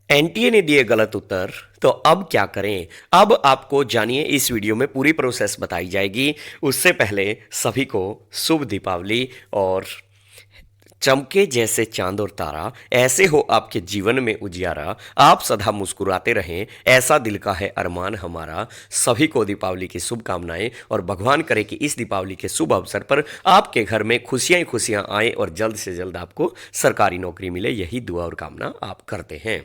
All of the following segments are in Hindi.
एनटीए ने दिए गलत उत्तर। तो अब क्या करें? अब आपको जानिए, इस वीडियो में पूरी प्रोसेस बताई जाएगी। उससे पहले सभी को शुभ दीपावली, और चमके जैसे चांद और तारा, ऐसे हो आपके जीवन में उजियारा, आप सदा मुस्कुराते रहें, ऐसा दिल का है अरमान हमारा। सभी को दीपावली की शुभकामनाएं, और भगवान करे कि इस दीपावली के शुभ अवसर पर आपके घर में खुशियां ही खुशियां आए और जल्द से जल्द आपको सरकारी नौकरी मिले, यही दुआ और कामना आप करते हैं।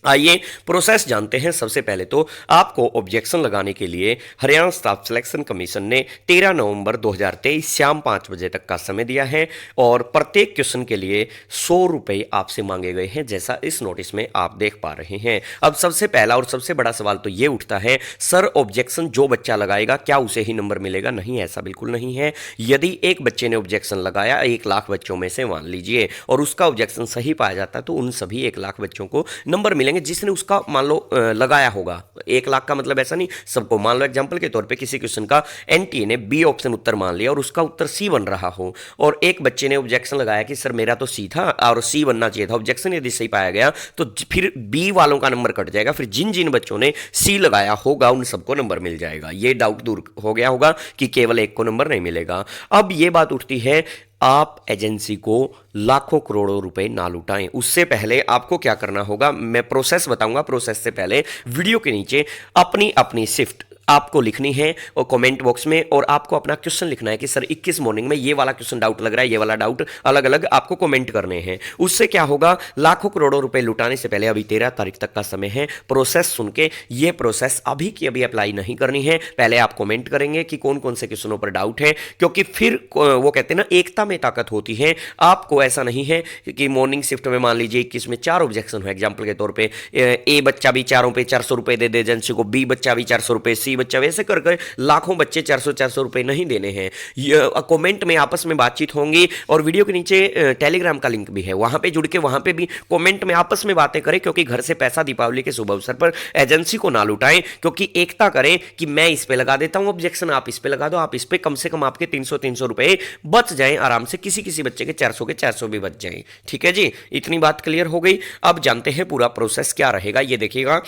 आइए प्रोसेस जानते हैं। सबसे पहले तो आपको ऑब्जेक्शन लगाने के लिए हरियाणा स्टाफ सिलेक्शन कमीशन ने 13 नवंबर 2023 शाम 5 बजे तक का समय दिया है, और प्रत्येक क्वेश्चन के लिए 100 रुपये आपसे मांगे गए हैं, जैसा इस नोटिस में आप देख पा रहे हैं। अब सबसे पहला और सबसे बड़ा सवाल तो ये उठता है, सर ऑब्जेक्शन जो बच्चा लगाएगा क्या उसे ही नंबर मिलेगा? नहीं, ऐसा बिल्कुल नहीं है। यदि एक बच्चे ने ऑब्जेक्शन लगाया 1 लाख बच्चों में से, मान लीजिए, और उसका ऑब्जेक्शन सही पाया जाता है, तो उन सभी 1 लाख बच्चों को नंबर मिलेंगे जिसने उसका मान लो लगाया होगा। 1 लाख का मतलब ऐसा नहीं सबको। मान लो एग्जांपल के तौर पे किसी क्वेश्चन का एनटीए ने बी ऑप्शन उत्तर मान लिया और उसका उत्तर सी बन रहा हो, और एक बच्चे ने ऑब्जेक्शन लगाया कि सर मेरा तो सी था और सी बनना चाहिए था। ऑब्जेक्शन यदि सही पाया गया तो फिर बी वालों का नंबर कट जाएगा, फिर जिन जिन बच्चों ने सी लगाया होगा उन सबको नंबर मिल जाएगा। ये डाउट दूर हो गया होगा कि केवल एक को नंबर नहीं मिलेगा। अब ये बात उठती है, आप एजेंसी को लाखों करोड़ों रुपए ना लुटाएं। उससे पहले आपको क्या करना होगा, मैं प्रोसेस बताऊंगा। प्रोसेस से पहले वीडियो के नीचे अपनी अपनी शिफ्ट आपको लिखनी है और कमेंट बॉक्स में, और आपको अपना क्वेश्चन लिखना है कि सर 21 मॉर्निंग में ये वाला क्वेश्चन डाउट लग रहा है, ये वाला डाउट, अलग अलग आपको कमेंट करने हैं। उससे क्या होगा, लाखों करोड़ों रुपए लुटाने से पहले अभी 13 तारीख तक का समय है। प्रोसेस सुन के ये प्रोसेस अभी की अभी अप्लाई नहीं करनी है। पहले आप कमेंट करेंगे कि कौन कौन से क्वेश्चनों पर डाउट है, क्योंकि फिर वो कहते हैं ना, एकता में ताकत होती है। आपको ऐसा नहीं है कि मॉर्निंग शिफ्ट में मान लीजिए 21 में 4 ऑब्जेक्शन हो, एग्जाम्पल के तौर पर ए बच्चा भी चारों पे 400 रुपए दे दे एजेंसी को, बी बच्चा भी 400 रुपए, सी बच्चा, वैसे करके लाखों बच्चे 400 रुपए नहीं देने हैं। कमेंट में आपस में बातचीत होंगी, और वीडियो के नीचे टेलीग्राम का लिंक भी है, वहां पे जुड़ के वहां पे भी कमेंट में आपस में बातें करें, क्योंकि घर से पैसा दीपावली के शुभ अवसर पर एजेंसी को ना लुटाएं, क्योंकि एकता करें कि मैं इस पे लगा देता हूं ऑब्जेक्शन, आप इस पे लगा दो, आप इस पे, कम से कम आपके 300 रुपए बच जाएं आराम से। किसी किसी बच्चे के 400 के 400 भी बच जाएं। ठीक है जी, इतनी बात क्लियर हो गई। अब जानते हैं पूरा प्रोसेस क्या रहेगा। ये देखिएगा,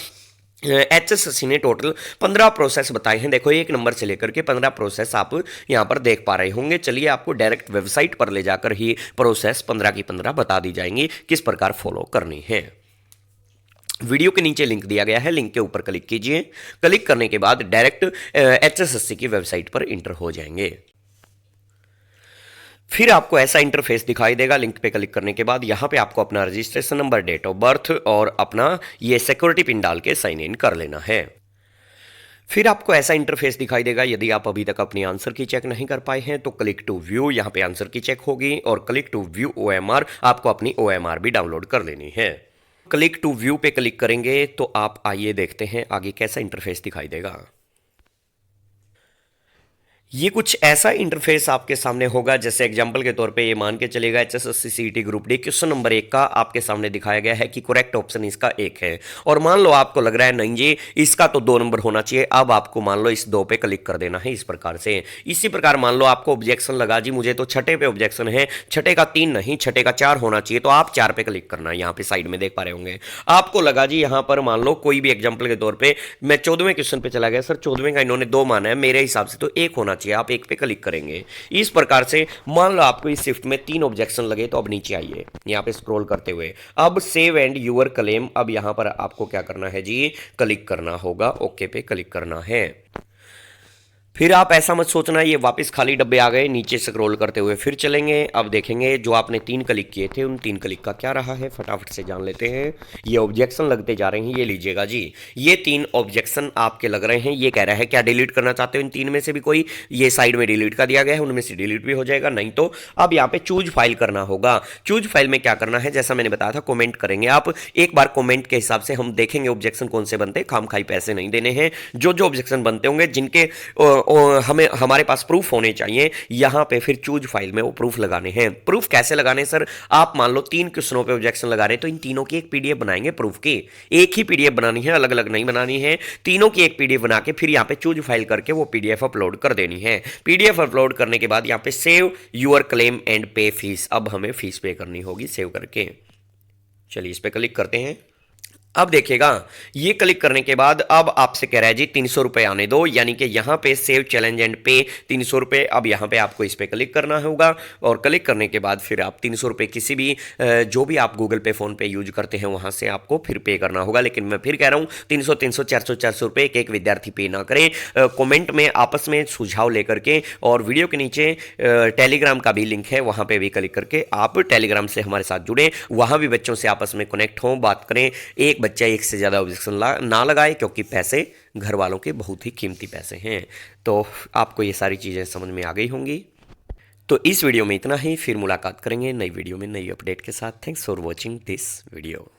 एचएसएससी ने टोटल 15 प्रोसेस बताए हैं। देखो, 1 नंबर से लेकर के 15 प्रोसेस आप यहां पर देख पा रहे होंगे। चलिए आपको डायरेक्ट वेबसाइट पर ले जाकर ही प्रोसेस 15 की 15 बता दी जाएंगी, किस प्रकार फॉलो करनी है। वीडियो के नीचे लिंक दिया गया है, लिंक के ऊपर क्लिक कीजिए। क्लिक करने के बाद डायरेक्ट एचएसएससी की वेबसाइट पर इंटर हो जाएंगे। फिर आपको ऐसा इंटरफेस दिखाई देगा। लिंक पे क्लिक करने के बाद यहाँ पे आपको अपना registration number, date of birth और अपना ये सिक्योरिटी पिन डाल के साइन इन कर लेना है। फिर आपको ऐसा इंटरफेस दिखाई देगा। यदि आप अभी तक अपनी आंसर की चेक नहीं कर पाए हैं तो क्लिक टू व्यू, यहाँ पे आंसर की चेक होगी, और क्लिक टू व्यू ओएमआर, आपको अपनी ओएमआर भी डाउनलोड कर लेनी है। क्लिक टू व्यू पे क्लिक करेंगे तो आप आइए देखते हैं आगे कैसा इंटरफेस दिखाई देगा। ये कुछ ऐसा इंटरफेस आपके सामने होगा, जैसे एग्जांपल के तौर पे ये मान के चलेगा HSSC CET group D question number 1 का आपके सामने दिखाया गया है कि करेक्ट ऑप्शन इसका 1 है, और मान लो आपको लग रहा है नहीं जी इसका तो 2 नंबर होना चाहिए। अब आपको मान लो इस 2 पे क्लिक कर देना है इस प्रकार से। इसी प्रकार मान लो आपको ऑब्जेक्शन लगा जी, मुझे तो छठे पे ऑब्जेक्शन है, छठे का 3 नहीं, छठे का 4 होना चाहिए, तो आप 4 पे क्लिक करना है। यहाँ पे साइड में देख पा रहे होंगे। आपको लगा जी यहाँ पर मान लो कोई भी एग्जाम्पल के तौर पर मैं 14वें क्वेश्चन पे चला गया, सर 14वें का इन्होंने 2 माना है, मेरे हिसाब से तो 1 होना चाहिए, आप 1 पे क्लिक करेंगे। इस प्रकार से मान लो आपको इस शिफ्ट में 3 ऑब्जेक्शन लगे, तो अब नीचे आइए यहां पे स्क्रॉल करते हुए, अब सेव एंड यूअर क्लेम, अब यहां पर आपको क्या करना है जी, क्लिक करना होगा, ओके पे क्लिक करना है। फिर आप ऐसा मत सोचना ये वापस खाली डब्बे आ गए, नीचे स्क्रॉल करते हुए फिर चलेंगे। अब देखेंगे जो आपने 3 क्लिक किए थे उन 3 क्लिक का क्या रहा है, फटाफट से जान लेते हैं। ये ऑब्जेक्शन लगते जा रहे हैं, ये लीजिएगा जी, ये 3 ऑब्जेक्शन आपके लग रहे हैं। ये कह रहा है क्या डिलीट करना चाहते हो इन 3 में से भी कोई, ये साइड में डिलीट का दिया गया है, उनमें से डिलीट भी हो जाएगा, नहीं तो अब यहाँ पे चूज फाइल करना होगा। चूज फाइल में क्या करना है, जैसा मैंने बताया था कॉमेंट करेंगे आप। एक बार कॉमेंट के हिसाब से हम देखेंगे ऑब्जेक्शन कौन से बनते, खाम खाई पैसे नहीं देने हैं। जो जो ऑब्जेक्शन बनते होंगे जिनके हमें हमारे पास प्रूफ होने चाहिए, यहां पे फिर चूज फाइल में वो प्रूफ लगाने हैं। प्रूफ कैसे लगाने सर, आप मान लो 3 क्वेश्चनों पे ऑब्जेक्शन लगा रहे हैं, तो इन तीनों की एक पीडीएफ बनाएंगे प्रूफ की। एक ही पीडीएफ बनानी है, अलग अलग नहीं बनानी है, तीनों की एक पीडीएफ बना के फिर यहां पे चूज फाइल करके वो पीडीएफ अपलोड कर देनी है। पीडीएफ अपलोड करने के बाद यहां पे सेव यूअर क्लेम एंड पे फीस, अब हमें फीस पे करनी होगी सेव करके। चलिए इस पे क्लिक करते हैं। अब देखिएगा, ये क्लिक करने के बाद अब आपसे कह रहा है जी 300 रुपये आने दो, यानी कि यहाँ पे सेव चैलेंज एंड पे 300 रुपये। अब यहाँ पे आपको इस पर क्लिक करना होगा और क्लिक करने के बाद फिर आप 300 रुपये किसी भी जो भी आप गूगल पे फ़ोन पे यूज करते हैं वहाँ से आपको फिर पे करना होगा। लेकिन मैं फिर कह रहा हूँ 300 300 400 400 रुपये एक विद्यार्थी पे ना करें। कमेंट में आपस में सुझाव लेकर के, और वीडियो के नीचे टेलीग्राम का भी लिंक है, वहाँ पे भी क्लिक करके आप टेलीग्राम से हमारे साथ जुड़ें, वहाँ भी बच्चों से आपस में कनेक्ट हों, बात करें। एक बच्चा एक से ज़्यादा ऑब्जेक्शन ना लगाए, क्योंकि पैसे घर वालों के बहुत ही कीमती पैसे हैं। तो आपको ये सारी चीज़ें समझ में आ गई होंगी। तो इस वीडियो में इतना ही, फिर मुलाकात करेंगे नई वीडियो में नई अपडेट के साथ। Thanks for watching this video.